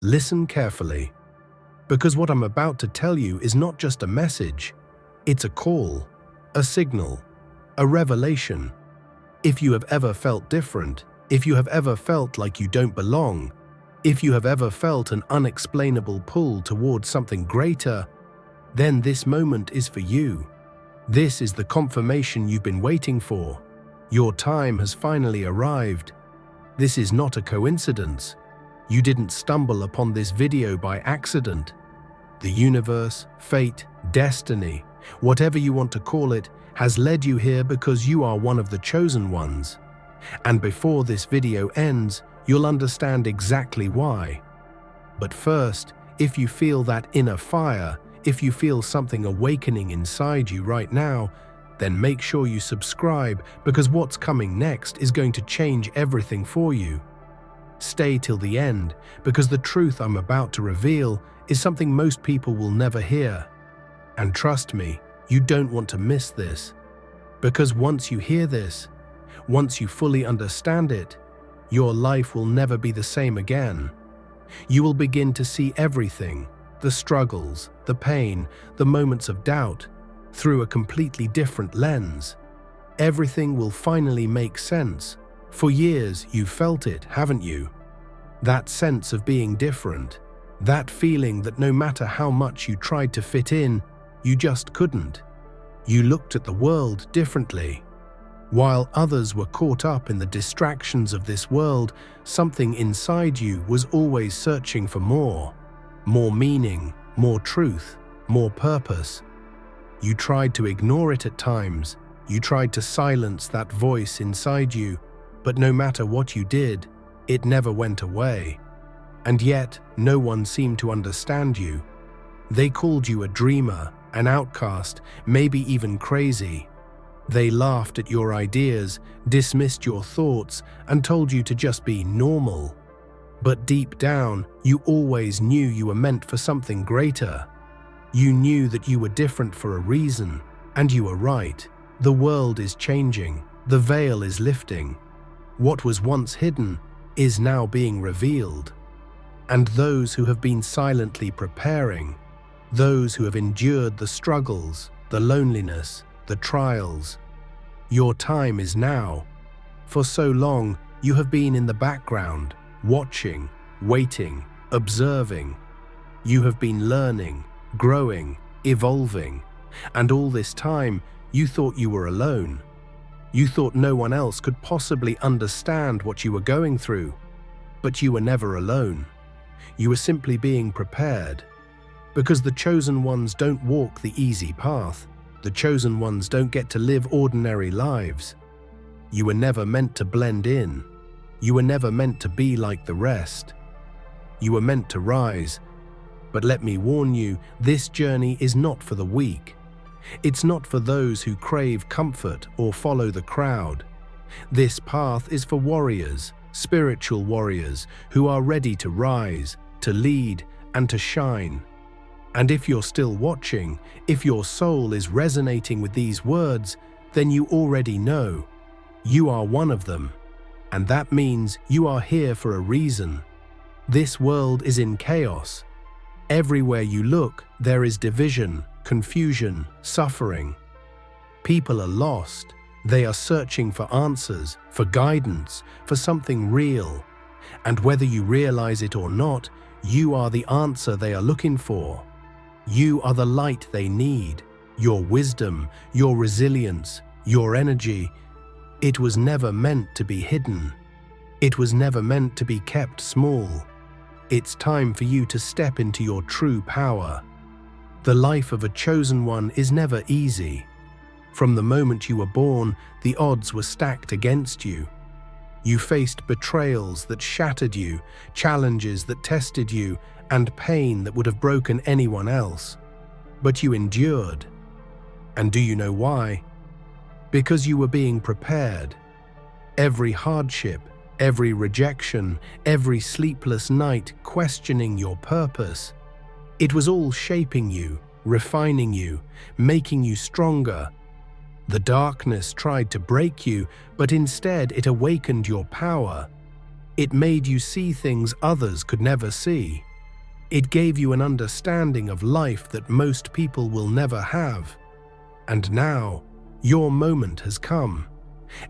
Listen carefully, because what I'm about to tell you is not just a message, it's a call, a signal, a revelation. If you have ever felt different, if you have ever felt like you don't belong, if you have ever felt an unexplainable pull towards something greater, then this moment is for you. This is the confirmation you've been waiting for. Your time has finally arrived. This is not a coincidence. You didn't stumble upon this video by accident. The universe, fate, destiny, whatever you want to call it, has led you here because you are one of the chosen ones. And before this video ends, you'll understand exactly why. But first, if you feel that inner fire, if you feel something awakening inside you right now, then make sure you subscribe, because what's coming next is going to change everything for you. Stay till the end, because the truth I'm about to reveal is something most people will never hear. And trust me, you don't want to miss this. Because once you hear this, once you fully understand it, your life will never be the same again. You will begin to see everything, the struggles, the pain, the moments of doubt, through a completely different lens. Everything will finally make sense. For years you've felt it, haven't you? That sense of being different, that feeling that no matter how much you tried to fit in, you just couldn't. You looked at the world differently. While others were caught up in the distractions of this world, something inside you was always searching for more meaning, more truth, more purpose. You tried to ignore it at times. You tried to silence that voice inside you, but no matter what you did, it never went away. And yet, no one seemed to understand you. They called you a dreamer, an outcast, maybe even crazy. They laughed at your ideas, dismissed your thoughts, and told you to just be normal. But deep down, you always knew you were meant for something greater. You knew that you were different for a reason, and you were right. The world is changing. The veil is lifting. What was once hidden is now being revealed. And those who have been silently preparing, those who have endured the struggles, the loneliness, the trials, your time is now. For so long, you have been in the background, watching, waiting, observing. You have been learning, growing, evolving, and all this time, you thought you were alone. You thought no one else could possibly understand what you were going through, but you were never alone. You were simply being prepared. Because the chosen ones don't walk the easy path. The chosen ones don't get to live ordinary lives. You were never meant to blend in. You were never meant to be like the rest. You were meant to rise. But let me warn you, this journey is not for the weak. It's not for those who crave comfort or follow the crowd. This path is for warriors, spiritual warriors, who are ready to rise, to lead, and to shine. And if you're still watching, if your soul is resonating with these words, then you already know. You are one of them. And that means you are here for a reason. This world is in chaos. Everywhere you look, there is division, confusion, suffering. People are lost. They are searching for answers, for guidance, for something real. And whether you realize it or not, you are the answer they are looking for. You are the light they need, your wisdom, your resilience, your energy. It was never meant to be hidden. It was never meant to be kept small. It's time for you to step into your true power. The life of a chosen one is never easy. From the moment you were born, the odds were stacked against you. You faced betrayals that shattered you, challenges that tested you, and pain that would have broken anyone else. But you endured. And do you know why? Because you were being prepared. Every hardship, every rejection, every sleepless night questioning your purpose, it was all shaping you, refining you, making you stronger. The darkness tried to break you, but instead it awakened your power. It made you see things others could never see. It gave you an understanding of life that most people will never have. And now, your moment has come.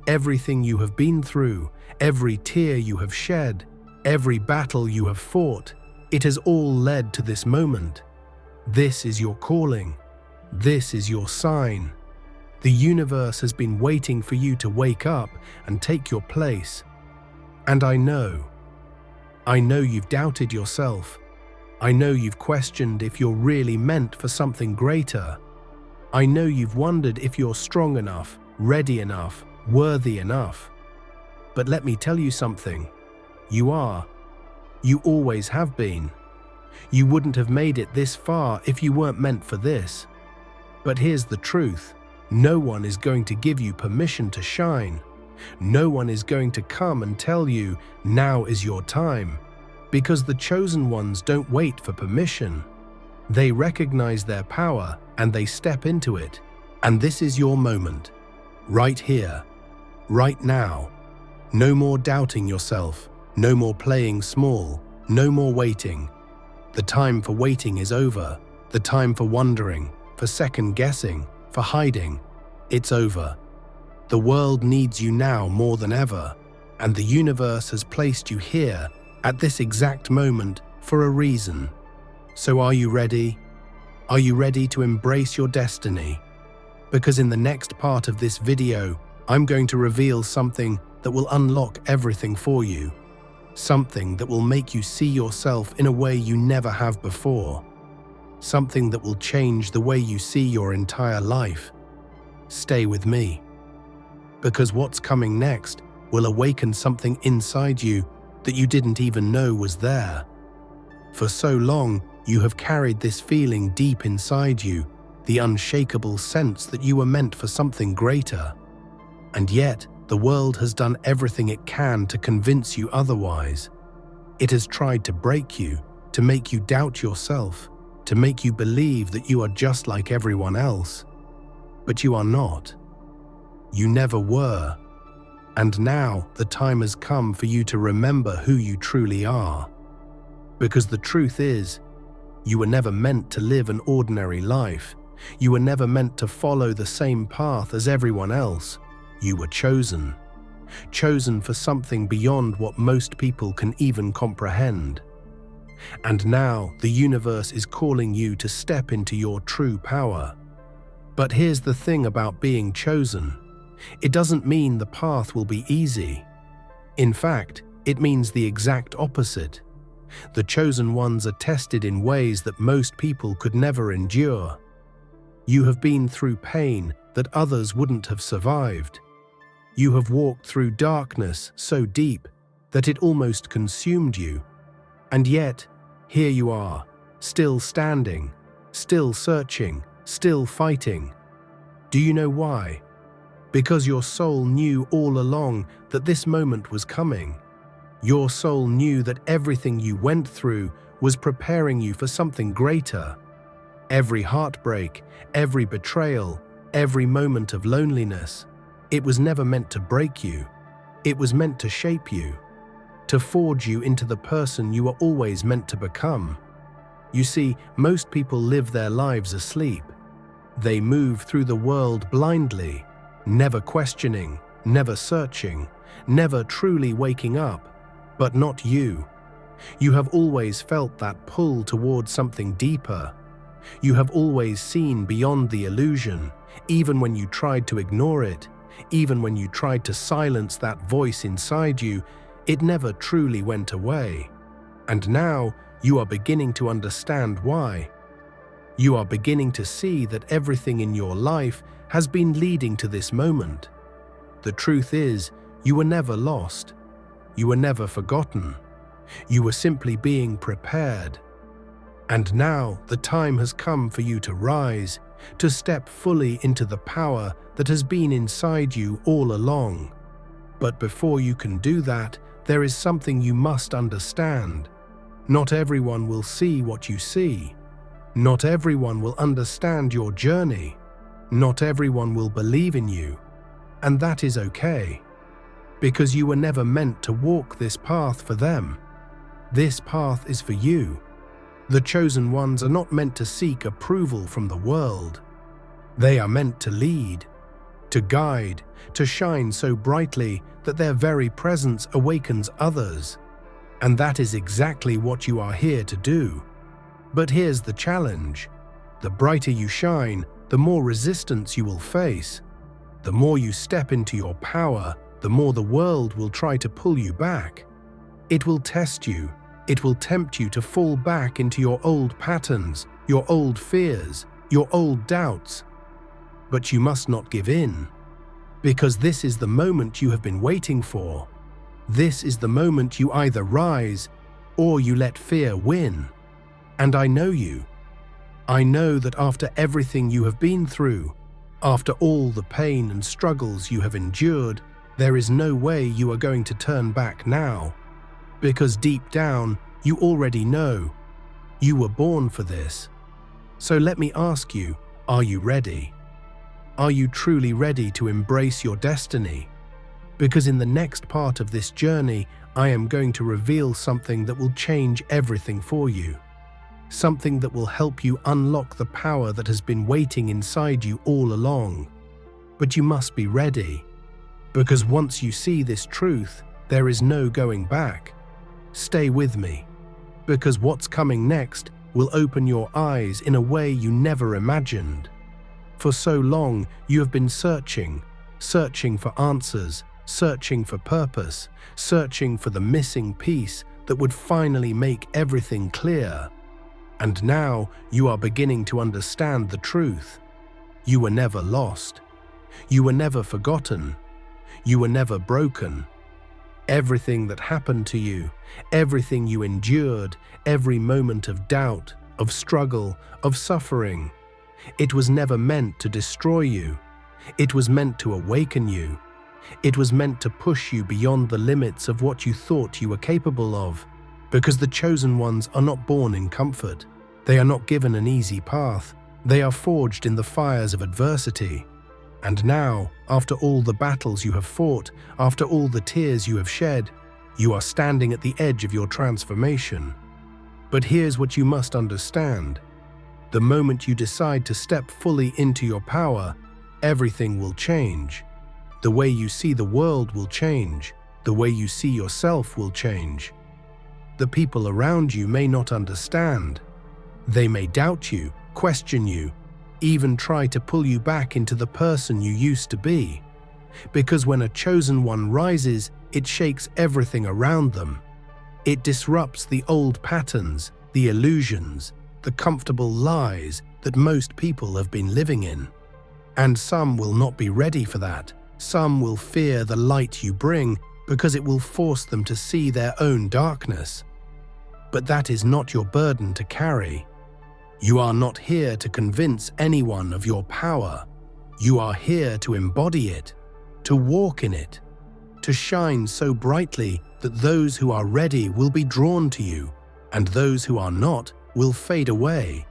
Everything you have been through, every tear you have shed, every battle you have fought, it has all led to this moment. This is your calling. This is your sign. The universe has been waiting for you to wake up and take your place. And I know you've doubted yourself. I know you've questioned if you're really meant for something greater. I know you've wondered if you're strong enough, ready enough, worthy enough. But let me tell you something. You are. You always have been. You wouldn't have made it this far if you weren't meant for this. But here's the truth. No one is going to give you permission to shine. No one is going to come and tell you, now is your time. Because the chosen ones don't wait for permission. They recognize their power and they step into it. And this is your moment. Right here. Right now. No more doubting yourself. No more playing small. No more waiting. The time for waiting is over. The time for wondering, for second guessing, for hiding. It's over. The world needs you now more than ever. And the universe has placed you here at this exact moment for a reason. So are you ready? Are you ready to embrace your destiny? Because in the next part of this video, I'm going to reveal something that will unlock everything for you. Something that will make you see yourself in a way you never have before. Something that will change the way you see your entire life. Stay with me. Because what's coming next will awaken something inside you that you didn't even know was there. For so long, you have carried this feeling deep inside you, the unshakable sense that you were meant for something greater. And yet, the world has done everything it can to convince you otherwise. It has tried to break you, to make you doubt yourself, to make you believe that you are just like everyone else. But you are not. You never were. And now the time has come for you to remember who you truly are. Because the truth is, you were never meant to live an ordinary life. You were never meant to follow the same path as everyone else. You were chosen. Chosen for something beyond what most people can even comprehend. And now the universe is calling you to step into your true power. But here's the thing about being chosen. It doesn't mean the path will be easy. In fact, it means the exact opposite. The chosen ones are tested in ways that most people could never endure. You have been through pain that others wouldn't have survived. You have walked through darkness so deep that it almost consumed you. And yet, here you are, still standing, still searching, still fighting. Do you know why? Because your soul knew all along that this moment was coming. Your soul knew that everything you went through was preparing you for something greater. Every heartbreak, every betrayal, every moment of loneliness, it was never meant to break you. It was meant to shape you, to forge you into the person you were always meant to become. You see, most people live their lives asleep. They move through the world blindly, never questioning, never searching, never truly waking up. But not you. You have always felt that pull towards something deeper. You have always seen beyond the illusion, even when you tried to ignore it, even when you tried to silence that voice inside you, it never truly went away. And now you are beginning to understand why. You are beginning to see that everything in your life has been leading to this moment. The truth is, you were never lost. You were never forgotten. You were simply being prepared. And now the time has come for you to rise, to step fully into the power that has been inside you all along. But before you can do that, there is something you must understand. Not everyone will see what you see. Not everyone will understand your journey. Not everyone will believe in you. And that is okay. Because you were never meant to walk this path for them. This path is for you. The chosen ones are not meant to seek approval from the world. They are meant to lead, to guide, to shine so brightly that their very presence awakens others. And that is exactly what you are here to do. But here's the challenge. The brighter you shine, the more resistance you will face. The more you step into your power, the more the world will try to pull you back. It will test you. It will tempt you to fall back into your old patterns, your old fears, your old doubts. But you must not give in, because this is the moment you have been waiting for. This is the moment you either rise or you let fear win. And I know you. I know that after everything you have been through, after all the pain and struggles you have endured, there is no way you are going to turn back now. Because deep down, you already know. You were born for this. So let me ask you, are you ready? Are you truly ready to embrace your destiny? Because in the next part of this journey, I am going to reveal something that will change everything for you. Something that will help you unlock the power that has been waiting inside you all along. But you must be ready. Because once you see this truth, there is no going back. Stay with me. Because what's coming next will open your eyes in a way you never imagined. For so long, you have been searching for answers, searching for purpose, searching for the missing piece that would finally make everything clear. And now you are beginning to understand the truth. You were never lost. You were never forgotten. You were never broken. Everything that happened to you, everything you endured, every moment of doubt, of struggle, of suffering, it was never meant to destroy you. It was meant to awaken you. It was meant to push you beyond the limits of what you thought you were capable of. Because the chosen ones are not born in comfort. They are not given an easy path. They are forged in the fires of adversity. And now, after all the battles you have fought, after all the tears you have shed, you are standing at the edge of your transformation. But here's what you must understand. The moment you decide to step fully into your power, everything will change. The way you see the world will change. The way you see yourself will change. The people around you may not understand. They may doubt you, question you, even try to pull you back into the person you used to be. Because when a chosen one rises, it shakes everything around them. It disrupts the old patterns, the illusions, the comfortable lies that most people have been living in. And some will not be ready for that. Some will fear the light you bring because it will force them to see their own darkness. But that is not your burden to carry. You are not here to convince anyone of your power. You are here to embody it, to walk in it, to shine so brightly that those who are ready will be drawn to you, and those who are not will fade away.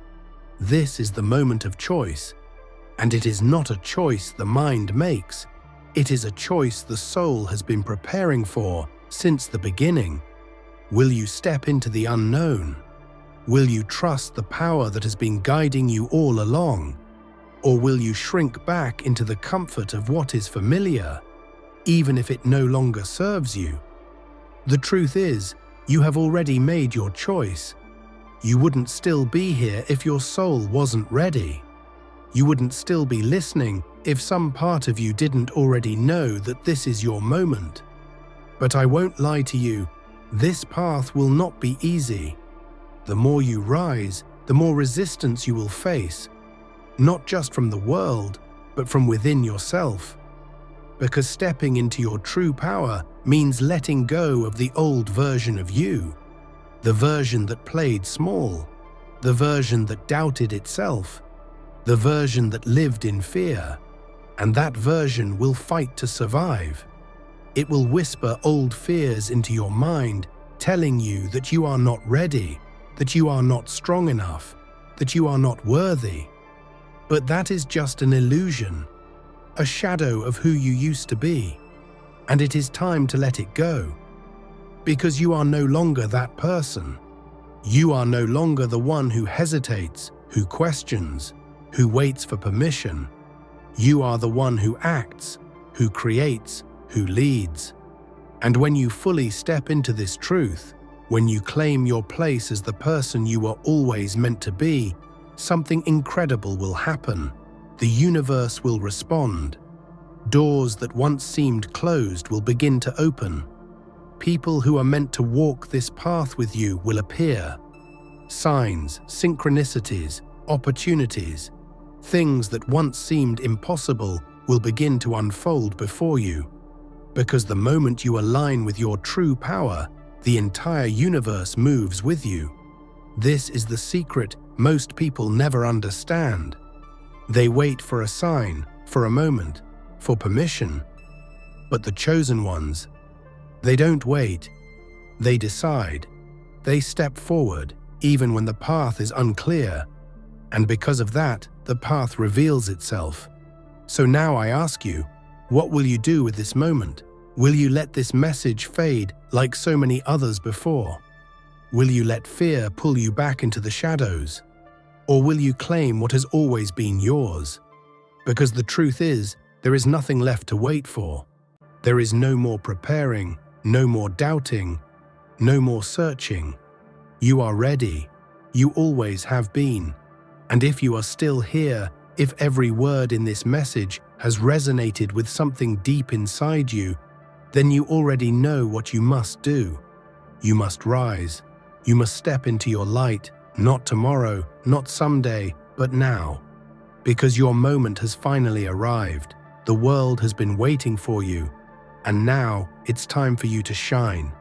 This is the moment of choice, and it is not a choice the mind makes. It is a choice the soul has been preparing for since the beginning. Will you step into the unknown? Will you trust the power that has been guiding you all along? Or will you shrink back into the comfort of what is familiar, even if it no longer serves you? The truth is, you have already made your choice. You wouldn't still be here if your soul wasn't ready. You wouldn't still be listening if some part of you didn't already know that this is your moment. But I won't lie to you, this path will not be easy. The more you rise, the more resistance you will face, not just from the world, but from within yourself. Because stepping into your true power means letting go of the old version of you, the version that played small, the version that doubted itself, the version that lived in fear. And that version will fight to survive. It will whisper old fears into your mind, telling you that you are not ready, that you are not strong enough, that you are not worthy. But that is just an illusion, a shadow of who you used to be. And it is time to let it go. Because you are no longer that person. You are no longer the one who hesitates, who questions, who waits for permission. You are the one who acts, who creates, who leads. And when you fully step into this truth, when you claim your place as the person you were always meant to be, something incredible will happen. The universe will respond. Doors that once seemed closed will begin to open. People who are meant to walk this path with you will appear. Signs, synchronicities, opportunities, things that once seemed impossible will begin to unfold before you. Because the moment you align with your true power, the entire universe moves with you. This is the secret most people never understand. They wait for a sign, for a moment, for permission. But the chosen ones, they don't wait. They decide. They step forward, even when the path is unclear. And because of that, the path reveals itself. So now I ask you, what will you do with this moment? Will you let this message fade like so many others before? Will you let fear pull you back into the shadows? Or will you claim what has always been yours? Because the truth is, there is nothing left to wait for. There is no more preparing, no more doubting, no more searching. You are ready. You always have been. And if you are still here, if every word in this message has resonated with something deep inside you, then you already know what you must do. You must rise. You must step into your light, not tomorrow, not someday, but now. Because your moment has finally arrived. The world has been waiting for you. And now it's time for you to shine.